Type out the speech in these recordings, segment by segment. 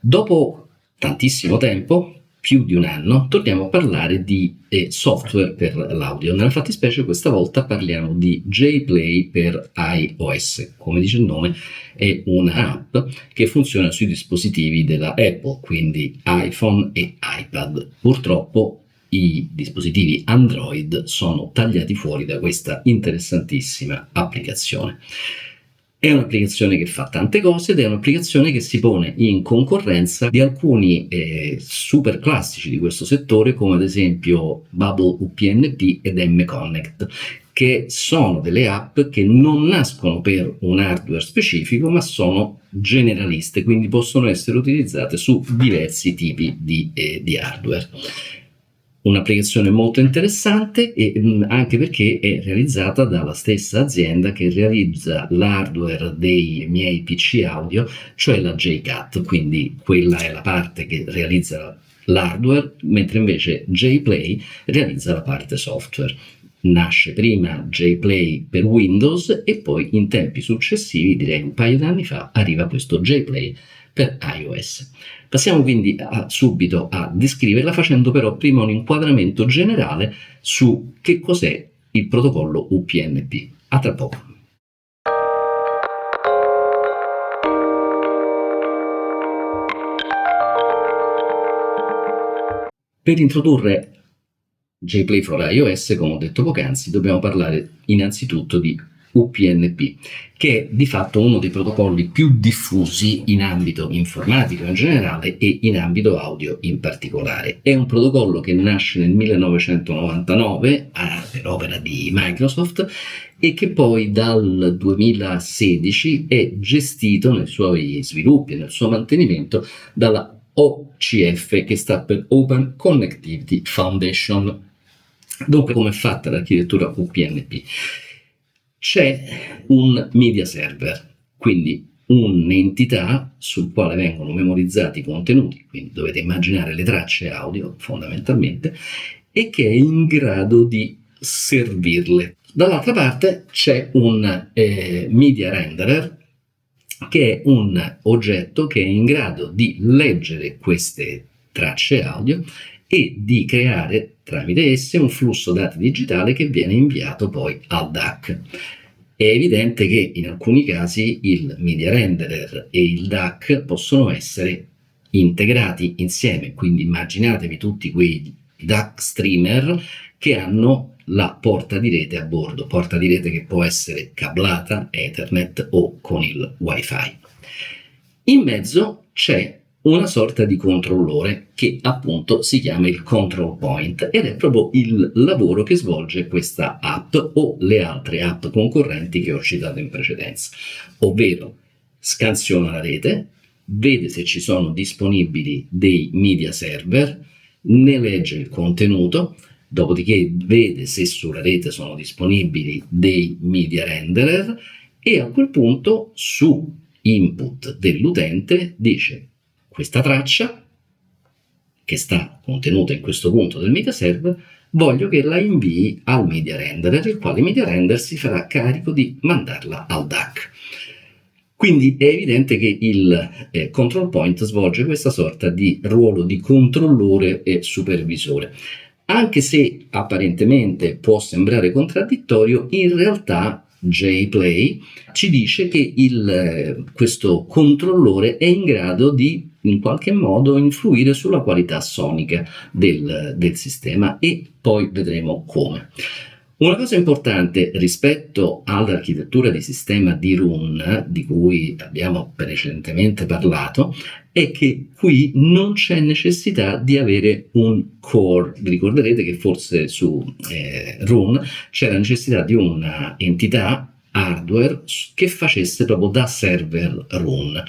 Dopo tantissimo tempo, più di un anno, torniamo a parlare di software per l'audio. Nella fattispecie questa volta parliamo di JPlay per iOS. Come dice il nome, è un'app che funziona sui dispositivi della Apple, quindi iPhone e iPad. Purtroppo i dispositivi Android sono tagliati fuori da questa interessantissima applicazione. È un'applicazione che fa tante cose ed è un'applicazione che si pone in concorrenza di alcuni super classici di questo settore, come ad esempio Bubble UPnP ed M-Connect, che sono delle app che non nascono per un hardware specifico, ma sono generaliste, quindi possono essere utilizzate su diversi tipi di hardware. Un'applicazione molto interessante anche perché è realizzata dalla stessa azienda che realizza l'hardware dei miei PC audio, cioè la JCat, quindi quella è la parte che realizza l'hardware, mentre invece JPlay realizza la parte software. Nasce prima JPlay per Windows e poi in tempi successivi, direi un paio d'anni fa, arriva questo JPlay per iOS. Passiamo quindi subito a descriverla, facendo però prima un inquadramento generale su che cos'è il protocollo UPnP. A tra poco. Per introdurre JPlay for iOS, come ho detto poc'anzi, dobbiamo parlare innanzitutto di UPnP, che è di fatto uno dei protocolli più diffusi in ambito informatico in generale e in ambito audio in particolare. È un protocollo che nasce nel 1999 per opera di Microsoft e che poi dal 2016 è gestito nei suoi sviluppi e nel suo mantenimento dalla OCF, che sta per Open Connectivity Foundation. Dunque, come è fatta l'architettura UPnP? C'è un media server, quindi un'entità sul quale vengono memorizzati i contenuti, quindi dovete immaginare le tracce audio fondamentalmente, e che è in grado di servirle. Dall'altra parte c'è un media renderer, che è un oggetto che è in grado di leggere queste tracce audio e di creare tramite esse un flusso dati digitale che viene inviato poi al DAC. È evidente che in alcuni casi il media renderer e il DAC possono essere integrati insieme, quindi immaginatevi tutti quei DAC streamer che hanno la porta di rete a bordo, porta di rete che può essere cablata, Ethernet o con il Wi-Fi. In mezzo c'è una sorta di controllore che appunto si chiama il control point ed è proprio il lavoro che svolge questa app o le altre app concorrenti che ho citato in precedenza, ovvero scansiona la rete, vede se ci sono disponibili dei media server, ne legge il contenuto, dopodiché vede se sulla rete sono disponibili dei media renderer e a quel punto su input dell'utente dice: questa traccia che sta contenuta in questo punto del media server voglio che la invii al media renderer, il quale media render si farà carico di mandarla al DAC. Quindi è evidente che il control point svolge questa sorta di ruolo di controllore e supervisore. Anche se apparentemente può sembrare contraddittorio, in realtà JPlay ci dice che questo controllore è in grado di in qualche modo influire sulla qualità sonica del sistema e poi vedremo come. Una cosa importante rispetto all'architettura di sistema di Roon, di cui abbiamo precedentemente parlato, è che qui non c'è necessità di avere un core. Vi ricorderete che forse su Roon c'era necessità di una entità hardware che facesse proprio da server Roon.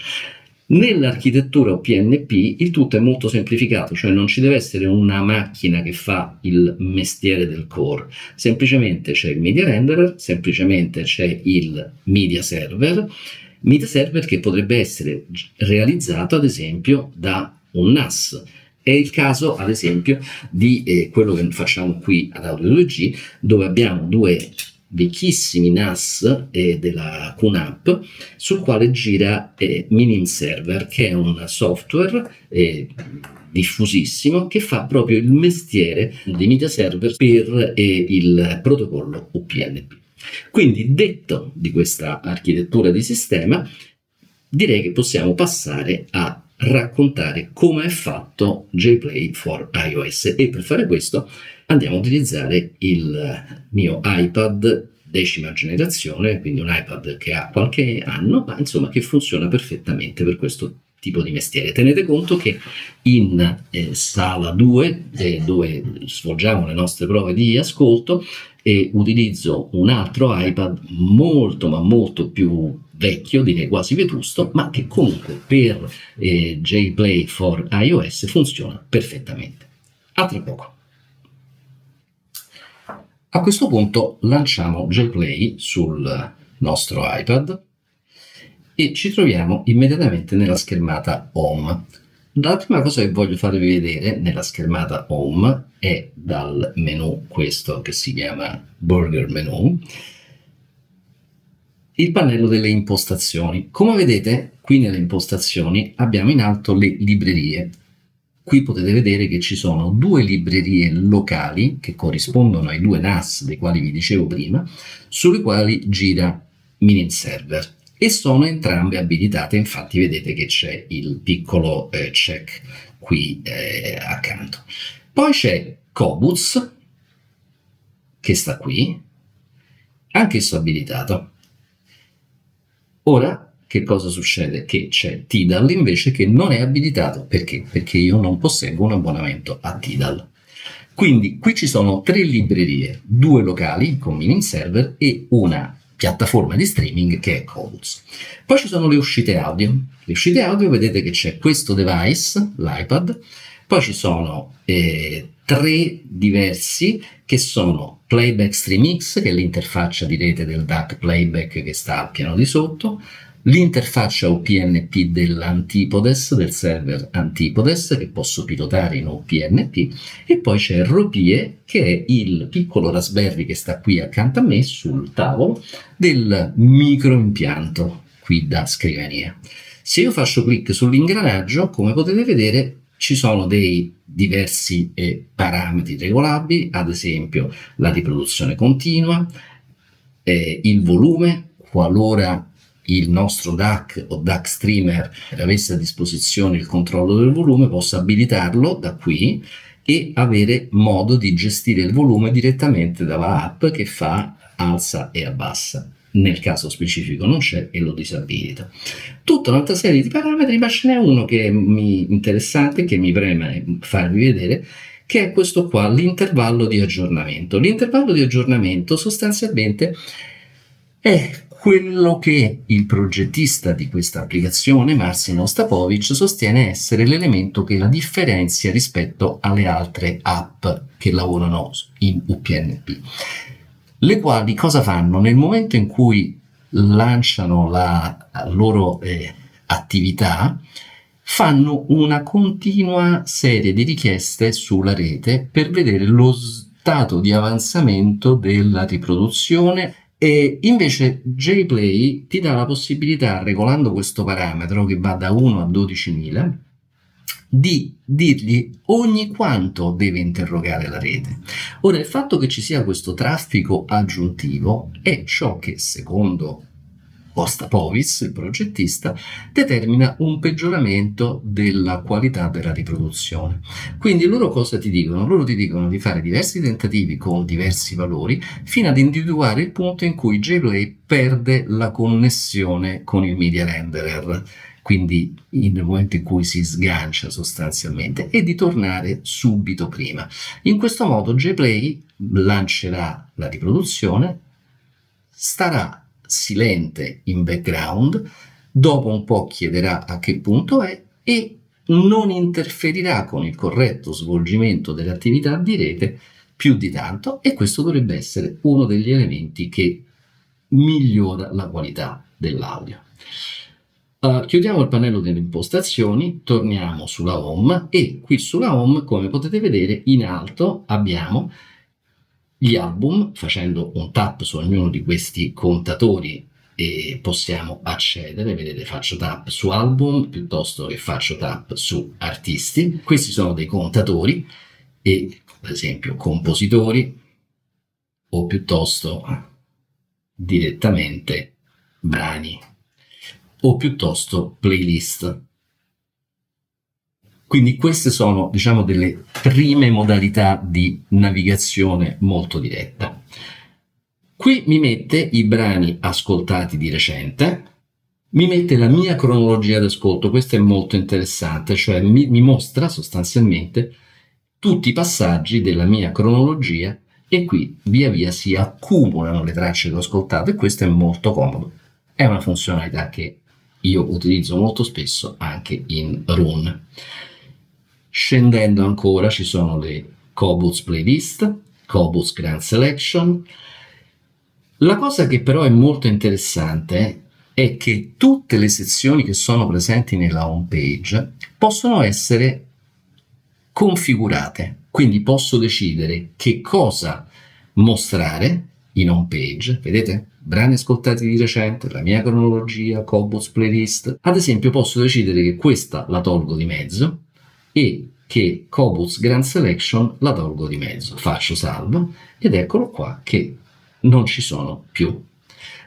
Nell'architettura UPnP il tutto è molto semplificato, cioè non ci deve essere una macchina che fa il mestiere del core, semplicemente c'è il media renderer, semplicemente c'è il media server che potrebbe essere realizzato ad esempio da un NAS. È il caso ad esempio di quello che facciamo qui ad Audio 2G, dove abbiamo due vecchissimi NAS della QNAP, sul quale gira Minim Server, che è un software diffusissimo che fa proprio il mestiere dei media server per il protocollo UPnP. Quindi, detto di questa architettura di sistema, direi che possiamo passare a raccontare come è fatto JPlay for iOS, e per fare questo andiamo a utilizzare il mio iPad 10ª generazione, quindi un iPad che ha qualche anno, ma insomma che funziona perfettamente per questo tipo di mestiere. Tenete conto che in sala 2, dove svolgiamo le nostre prove di ascolto, utilizzo un altro iPad molto ma molto più vecchio, direi quasi vetusto, ma che comunque per JPlay for iOS funziona perfettamente. A tra poco. A questo punto lanciamo JPlay sul nostro iPad e ci troviamo immediatamente nella schermata Home. La prima cosa che voglio farvi vedere nella schermata Home è dal menu, questo che si chiama Burger Menu, il pannello delle impostazioni. Come vedete, qui nelle impostazioni abbiamo in alto le librerie. Qui potete vedere che ci sono 2 librerie locali che corrispondono ai 2 NAS dei quali vi dicevo prima, sulle quali gira Minim Server, e sono entrambe abilitate. Infatti vedete che c'è il piccolo check qui accanto. Poi c'è Qobuz, che sta qui, anch'esso abilitato. Ora, che cosa succede? Che c'è Tidal invece che non è abilitato. Perché? Perché io non posseggo un abbonamento a Tidal. Quindi qui ci sono 3 librerie, 2 locali con Minim Server e una piattaforma di streaming che è Qobuz. Poi ci sono le uscite audio. Le uscite audio, vedete che c'è questo device, l'iPad, poi ci sono 3 diversi che sono Playback StreamX, che è l'interfaccia di rete del DAC Playback che sta al piano di sotto, l'interfaccia UPnP dell'Antipodes, del server Antipodes, che posso pilotare in UPnP, e poi c'è Ropie, che è il piccolo Raspberry che sta qui accanto a me sul tavolo del microimpianto qui da scrivania. Se io faccio clic sull'ingranaggio, come potete vedere, ci sono dei diversi parametri regolabili, ad esempio la riproduzione continua, il volume, qualora il nostro DAC o DAC streamer avesse a disposizione il controllo del volume, posso abilitarlo da qui e avere modo di gestire il volume direttamente dalla app che fa alza e abbassa. Nel caso specifico non c'è e lo disabilita. Tutta un'altra serie di parametri, ma ce n'è uno che è interessante, che mi preme farvi vedere, che è questo qua, l'intervallo di aggiornamento. L'intervallo di aggiornamento sostanzialmente è quello che il progettista di questa applicazione, Marcin Ostapovic, sostiene essere l'elemento che la differenzia rispetto alle altre app che lavorano in UPnP, le quali cosa fanno? Nel momento in cui lanciano la loro attività, fanno una continua serie di richieste sulla rete per vedere lo stato di avanzamento della riproduzione. E invece JPlay ti dà la possibilità, regolando questo parametro che va da 1 a 12.000, di dirgli ogni quanto deve interrogare la rete. Ora, il fatto che ci sia questo traffico aggiuntivo è ciò che, secondo Ostapovic, il progettista, determina un peggioramento della qualità della riproduzione. Quindi loro cosa ti dicono? Loro ti dicono di fare diversi tentativi con diversi valori fino ad individuare il punto in cui JPlay perde la connessione con il media renderer, quindi nel momento in cui si sgancia sostanzialmente, e di tornare subito prima. In questo modo JPlay lancerà la riproduzione, starà silente in background, dopo un po' chiederà a che punto è e non interferirà con il corretto svolgimento delle attività di rete più di tanto, e questo dovrebbe essere uno degli elementi che migliora la qualità dell'audio. Chiudiamo il pannello delle impostazioni, torniamo sulla home, e qui sulla home, come potete vedere, in alto abbiamo gli album, facendo un tap su ognuno di questi contatori e possiamo accedere. Vedete, faccio tap su album piuttosto che faccio tap su artisti. Questi sono dei contatori e per esempio compositori o piuttosto direttamente brani o piuttosto playlist. Quindi queste sono, diciamo, delle prime modalità di navigazione molto diretta. Qui mi mette i brani ascoltati di recente, mi mette la mia cronologia d'ascolto. Questo è molto interessante, cioè mi mostra sostanzialmente tutti i passaggi della mia cronologia e qui via via si accumulano le tracce che ho ascoltato e questo è molto comodo. È una funzionalità che io utilizzo molto spesso anche in Roon. Scendendo ancora ci sono le Qobuz Playlist, Qobuz Grand Selection. La cosa che però è molto interessante è che tutte le sezioni che sono presenti nella home page possono essere configurate, quindi posso decidere che cosa mostrare in home page. Vedete? Brani ascoltati di recente, la mia cronologia, Qobuz Playlist. Ad esempio posso decidere che questa la tolgo di mezzo e che Qobuz Grand Selection la tolgo di mezzo. Faccio salvo ed eccolo qua che non ci sono più.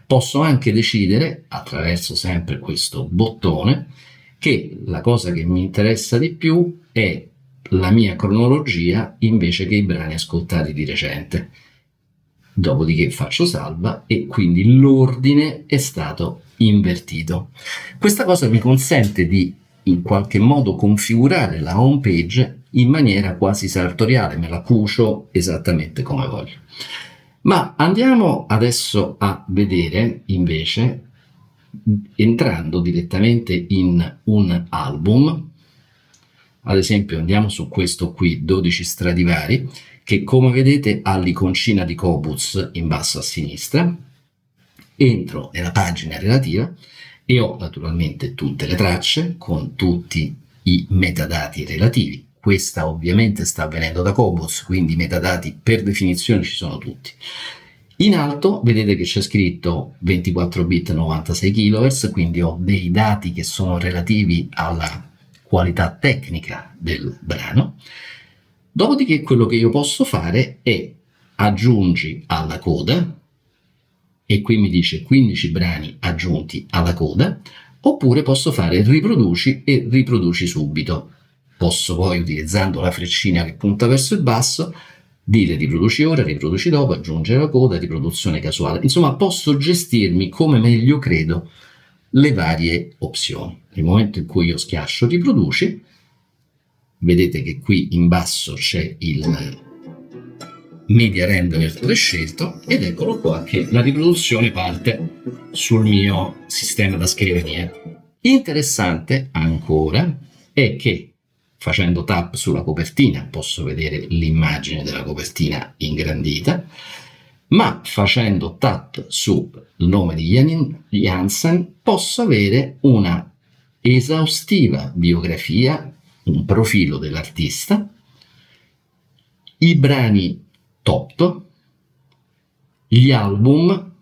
Posso anche decidere, attraverso sempre questo bottone, che la cosa che mi interessa di più è la mia cronologia invece che i brani ascoltati di recente. Dopodiché faccio salva e quindi l'ordine è stato invertito. Questa cosa mi consente di in qualche modo configurare la home page in maniera quasi sartoriale, me la cucio esattamente come voglio. Ma andiamo adesso a vedere invece, entrando direttamente in un album. Ad esempio andiamo su questo qui, 12 Stradivari, che come vedete ha l'iconcina di Qobuz in basso a sinistra. Entro nella pagina relativa e ho naturalmente tutte le tracce con tutti i metadati relativi. Questa ovviamente sta avvenendo da Qobuz, quindi i metadati per definizione ci sono tutti. In alto vedete che c'è scritto 24 bit 96 kHz, quindi ho dei dati che sono relativi alla qualità tecnica del brano. Dopodiché quello che io posso fare è aggiungi alla coda, e qui mi dice 15 brani aggiunti alla coda, oppure posso fare riproduci e riproduci subito. Posso poi, utilizzando la freccina che punta verso il basso, dire riproduci ora, riproduci dopo, aggiungere la coda, riproduzione casuale. Insomma, posso gestirmi come meglio credo le varie opzioni. Nel momento in cui io schiaccio riproduci, vedete che qui in basso c'è il media render prescelto ed eccolo qua che la riproduzione parte sul mio sistema da scrivania. Interessante ancora è che facendo tap sulla copertina posso vedere l'immagine della copertina ingrandita, ma facendo tap sul nome di Jansen posso avere una esaustiva biografia, un profilo dell'artista, i brani top, gli album,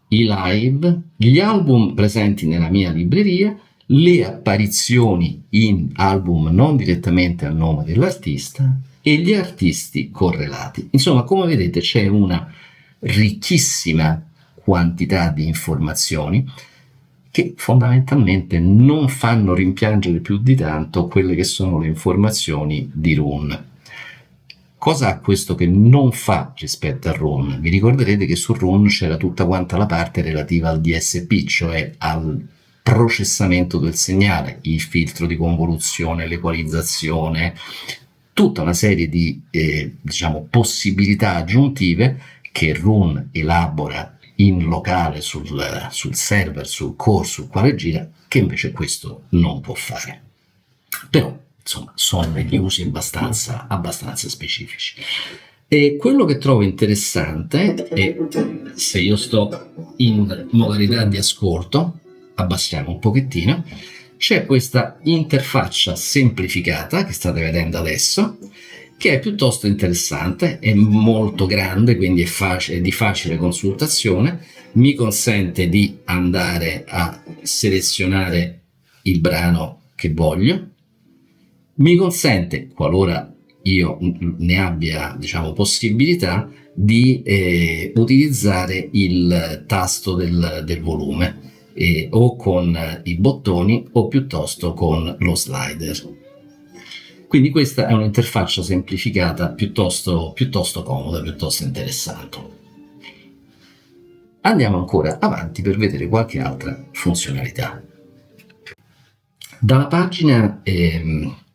i live, gli album presenti nella mia libreria, le apparizioni in album non direttamente al nome dell'artista e gli artisti correlati. Insomma, come vedete c'è una ricchissima quantità di informazioni che fondamentalmente non fanno rimpiangere più di tanto quelle che sono le informazioni di Roon. Cosa ha questo che non fa rispetto a Roon? Vi ricorderete che su Roon c'era tutta quanta la parte relativa al DSP, cioè al processamento del segnale, il filtro di convoluzione, l'equalizzazione, tutta una serie di diciamo possibilità aggiuntive che Roon elabora in locale sul server, sul core sul quale gira, che invece questo non può fare. Però insomma sono degli usi abbastanza specifici. E quello che trovo interessante è, se io sto in modalità di ascolto, abbassiamo un pochettino, c'è questa interfaccia semplificata che state vedendo adesso che è piuttosto interessante, è molto grande, quindi è di facile consultazione, mi consente di andare a selezionare il brano che voglio, mi consente, qualora io ne abbia, diciamo, possibilità, di utilizzare il tasto del volume, o con i bottoni o piuttosto con lo slider. Quindi questa è un'interfaccia semplificata piuttosto comoda, piuttosto interessante. Andiamo ancora avanti per vedere qualche altra funzionalità. Dalla pagina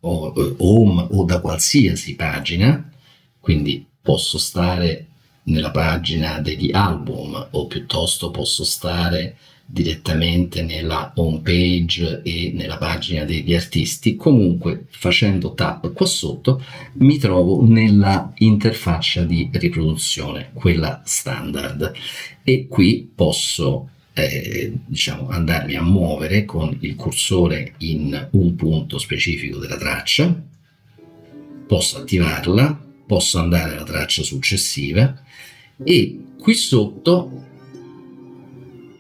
home o da qualsiasi pagina, quindi posso stare nella pagina degli album o piuttosto posso stare direttamente nella home page e nella pagina degli artisti, comunque facendo tap qua sotto mi trovo nella interfaccia di riproduzione, quella standard, e qui posso diciamo andarmi a muovere con il cursore in un punto specifico della traccia, posso attivarla, posso andare alla traccia successiva e qui sotto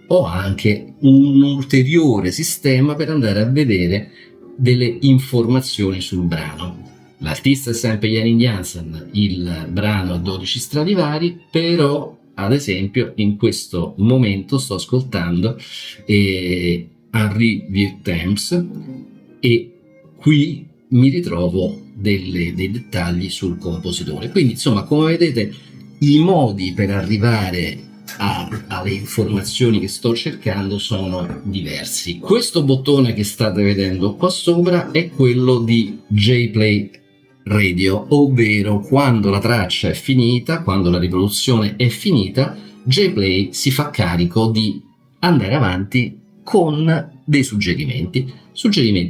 ho anche un ulteriore sistema per andare a vedere delle informazioni sul brano. L'artista è sempre Janine Jansen, il brano a 12 Stradivari, però ad esempio in questo momento sto ascoltando Henri Vieuxtemps e qui mi ritrovo dei dettagli sul compositore. Quindi insomma, come vedete, i modi per arrivare alle informazioni che sto cercando sono diversi. Questo bottone che state vedendo qua sopra è quello di JPlay Radio, ovvero quando la traccia è finita, quando la riproduzione è finita, JPlay si fa carico di andare avanti con dei suggerimenti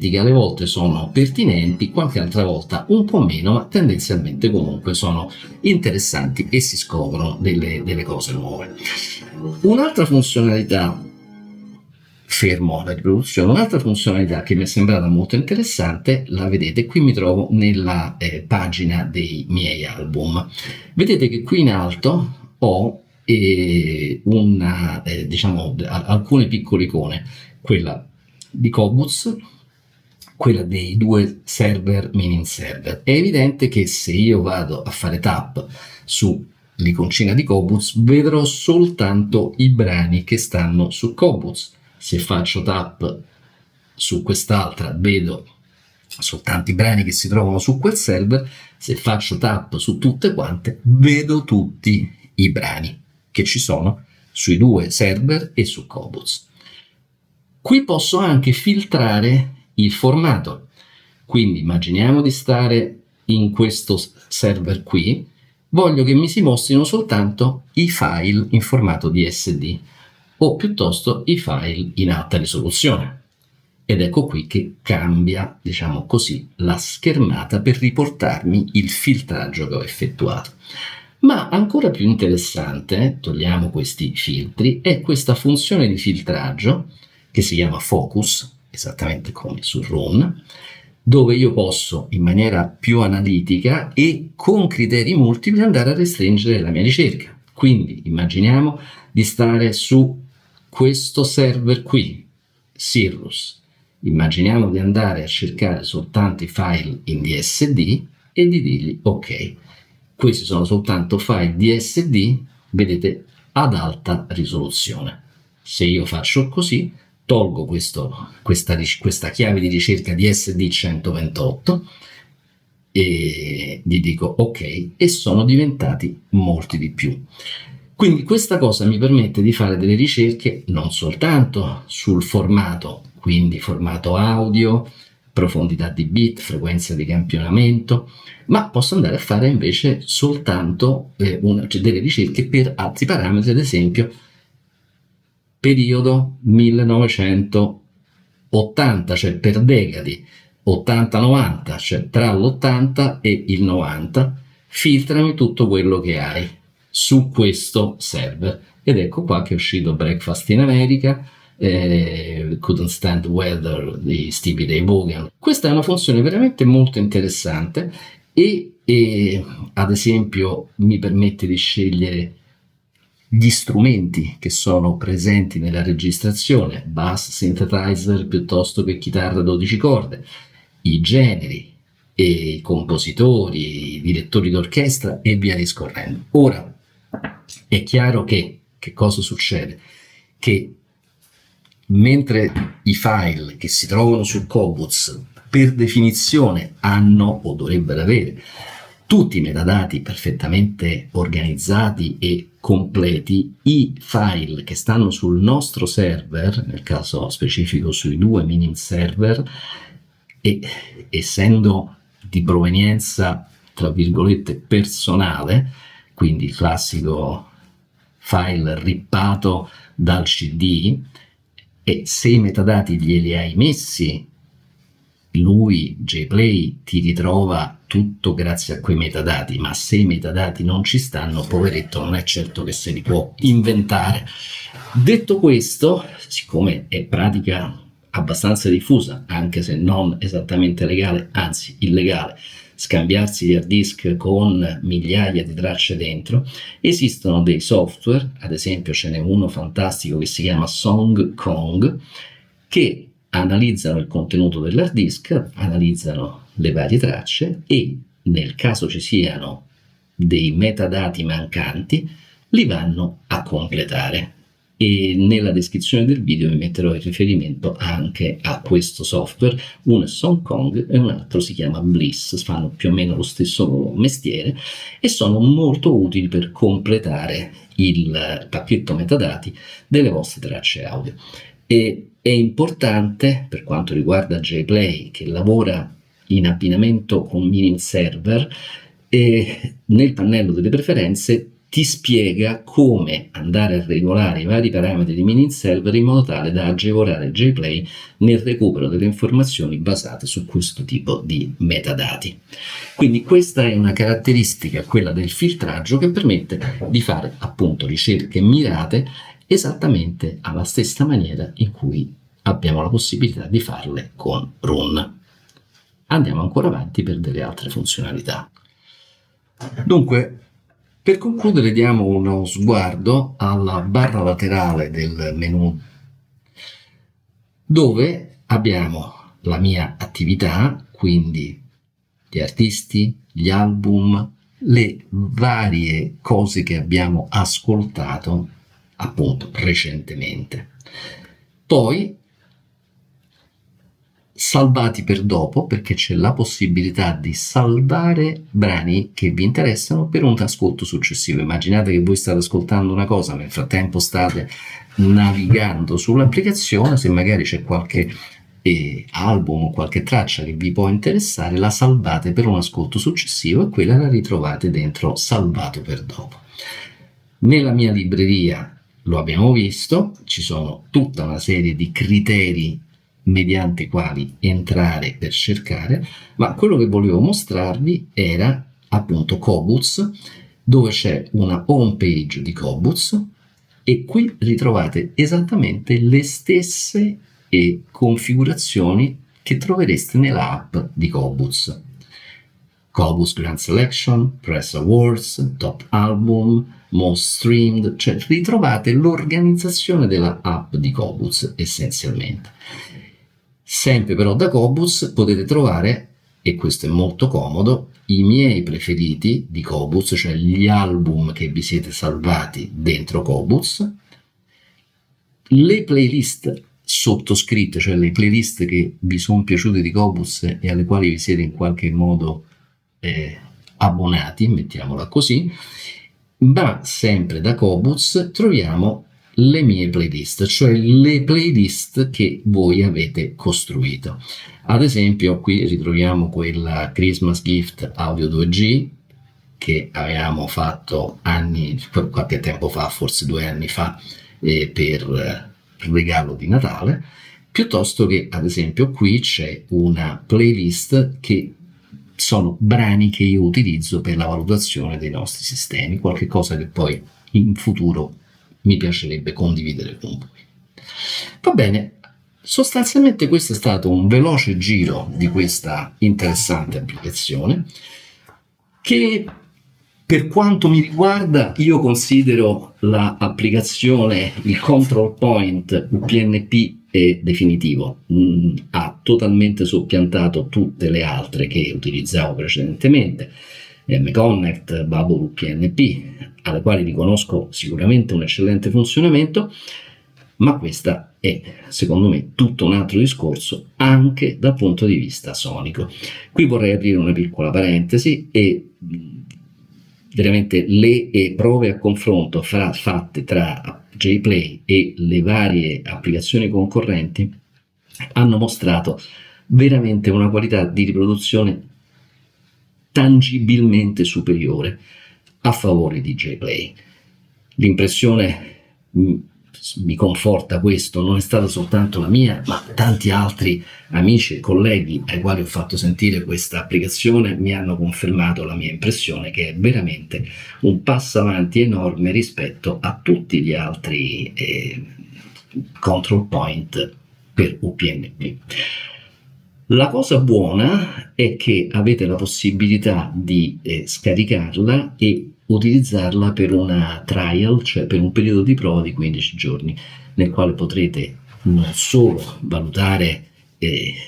che alle volte sono pertinenti, qualche altra volta un po' meno, ma tendenzialmente comunque sono interessanti e si scoprono delle cose nuove. Un'altra funzionalità, fermo la riproduzione, un'altra funzionalità che mi è sembrata molto interessante, la vedete, qui mi trovo nella pagina dei miei album. Vedete che qui in alto ho diciamo alcune piccole icone, quella di Qobuz, quella dei due server meaning server. È evidente che se io vado a fare tap sull'iconcina di Qobuz vedrò soltanto i brani che stanno su Qobuz. Se faccio tap su quest'altra vedo soltanto i brani che si trovano su quel server. Se faccio tap su tutte quante vedo tutti i brani che ci sono sui due server e su Qobuz. Qui posso anche filtrare il formato, quindi immaginiamo di stare in questo server qui, voglio che mi si mostrino soltanto i file in formato DSD o piuttosto i file in alta risoluzione, ed ecco qui che cambia, diciamo così, la schermata per riportarmi il filtraggio che ho effettuato. Ma ancora più interessante, togliamo questi filtri, è questa funzione di filtraggio che si chiama Focus, esattamente come su Run, dove io posso in maniera più analitica e con criteri multipli andare a restringere la mia ricerca. Quindi immaginiamo di stare su questo server qui, Cirrus. Immaginiamo di andare a cercare soltanto i file in DSD e di dirgli ok, questi sono soltanto file DSD, vedete, ad alta risoluzione. Se io faccio così, tolgo questa chiave di ricerca DSD 128 e gli dico ok e sono diventati molti di più. Quindi questa cosa mi permette di fare delle ricerche non soltanto sul formato, quindi formato audio, profondità di bit, frequenza di campionamento, ma posso andare a fare invece soltanto delle ricerche per altri parametri, ad esempio periodo 1980, cioè per decadi, 80-90, cioè tra l'80 e il 90, filtrami tutto quello che hai su questo server. Ed ecco qua che è uscito Breakfast in America, Couldn't Stand Weather di Stevie Ray Vaughan. Questa è una funzione veramente molto interessante e e ad esempio mi permette di scegliere gli strumenti che sono presenti nella registrazione, bass, synthesizer piuttosto che chitarra 12 corde, i generi, e i compositori, i direttori d'orchestra e via discorrendo. Ora, è chiaro che cosa succede? Che mentre i file che si trovano su Qobuz per definizione hanno o dovrebbero avere tutti i metadati perfettamente organizzati e completi, i file che stanno sul nostro server, nel caso specifico sui 2 mini server, e essendo di provenienza tra virgolette personale, quindi il classico file rippato dal CD, e se i metadati glieli hai messi, lui, JPlay, ti ritrova tutto grazie a quei metadati, ma se i metadati non ci stanno, poveretto, non è certo che se li può inventare. Detto questo, siccome è pratica abbastanza diffusa, anche se non esattamente legale, anzi illegale, scambiarsi gli hard disk con migliaia di tracce dentro, esistono dei software, ad esempio ce n'è uno fantastico che si chiama SongKong, che analizzano il contenuto dell'hard disk, analizzano le varie tracce e nel caso ci siano dei metadati mancanti li vanno a completare. E nella descrizione del video vi metterò il riferimento anche a questo software. Uno è SongKong e un altro si chiama Bliss, fanno più o meno lo stesso mestiere e sono molto utili per completare il pacchetto metadati delle vostre tracce audio. E è importante, per quanto riguarda JPlay, che lavora in abbinamento con Minim Server, e nel pannello delle preferenze ti spiega come andare a regolare i vari parametri di Minim Server in modo tale da agevolare JPlay nel recupero delle informazioni basate su questo tipo di metadati. Quindi questa è una caratteristica, quella del filtraggio, che permette di fare appunto ricerche mirate esattamente alla stessa maniera in cui abbiamo la possibilità di farle con Roon. Andiamo ancora avanti per delle altre funzionalità. Dunque, per concludere diamo uno sguardo alla barra laterale del menu, dove abbiamo la mia attività, quindi gli artisti, gli album, le varie cose che abbiamo ascoltato appunto recentemente. Poi salvati per dopo, perché c'è la possibilità di salvare brani che vi interessano per un ascolto successivo. Immaginate che voi state ascoltando una cosa, nel frattempo state navigando sull'applicazione, se magari c'è qualche album o qualche traccia che vi può interessare, la salvate per un ascolto successivo e quella la ritrovate dentro salvato per dopo. Nella mia libreria, lo abbiamo visto, ci sono tutta una serie di criteri mediante i quali entrare per cercare, ma quello che volevo mostrarvi era appunto Qobuz, dove c'è una home page di Qobuz e qui ritrovate esattamente le stesse configurazioni che trovereste nell'app di Qobuz. Qobuz Grand Selection, Press Awards, Top Album, Most Streamed, cioè ritrovate l'organizzazione della app di Qobuz essenzialmente. Sempre però da Qobuz potete trovare, e questo è molto comodo, i miei preferiti di Qobuz, cioè gli album che vi siete salvati dentro Qobuz, le playlist sottoscritte, cioè le playlist che vi sono piaciute di Qobuz e alle quali vi siete in qualche modo abbonati, mettiamola così, ma sempre da Qobuz troviamo le mie playlist, cioè le playlist che voi avete costruito. Ad esempio qui ritroviamo quella Christmas Gift Audio 2G che avevamo fatto qualche tempo fa, forse 2 anni fa, per regalo di Natale, piuttosto che ad esempio qui c'è una playlist che sono brani che io utilizzo per la valutazione dei nostri sistemi, qualche cosa che poi in futuro mi piacerebbe condividere con voi. Va bene, sostanzialmente questo è stato un veloce giro di questa interessante applicazione. che per quanto mi riguarda io considero l'applicazione, il control point UPnP è definitivo, ha totalmente soppiantato tutte le altre che utilizzavo precedentemente, mConnect, Bubble UPnP, alle quali riconosco sicuramente un eccellente funzionamento, ma questa è secondo me tutto un altro discorso anche dal punto di vista sonico. Qui vorrei aprire una piccola parentesi e veramente le prove a confronto fatte tra JPlay e le varie applicazioni concorrenti hanno mostrato veramente una qualità di riproduzione tangibilmente superiore a favore di JPlay. L'impressione mi conforta questo, non è stata soltanto la mia, ma tanti altri amici e colleghi ai quali ho fatto sentire questa applicazione mi hanno confermato la mia impressione, che è veramente un passo avanti enorme rispetto a tutti gli altri control point per UPnP. La cosa buona è che avete la possibilità di scaricarla e utilizzarla per una trial, cioè per un periodo di prova di 15 giorni, nel quale potrete non solo valutare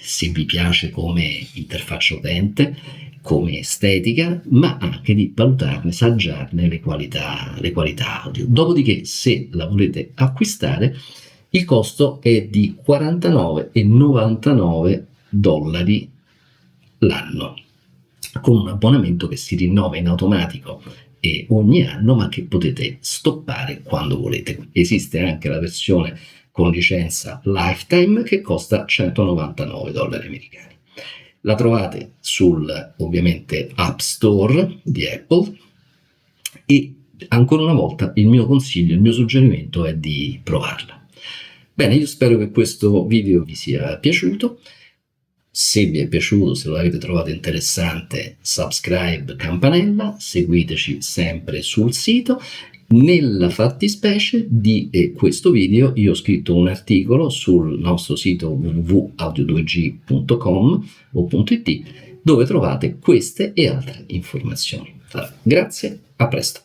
se vi piace come interfaccia utente, come estetica, ma anche di valutarne, saggiarne le qualità audio. Dopodiché, se la volete acquistare, il costo è di $49,99 l'anno, con un abbonamento che si rinnova in automatico ogni anno, ma che potete stoppare quando volete. Esiste anche la versione con licenza Lifetime che costa $199 americani. La trovate sul ovviamente App Store di Apple e ancora una volta il mio consiglio, il mio suggerimento è di provarla. Bene, io spero che questo video vi sia piaciuto. Se vi è piaciuto, se lo avete trovato interessante, subscribe, campanella, seguiteci sempre sul sito. Nella fattispecie di questo video io ho scritto un articolo sul nostro sito www.audio2g.com o .it dove trovate queste e altre informazioni. Allora, grazie, a presto.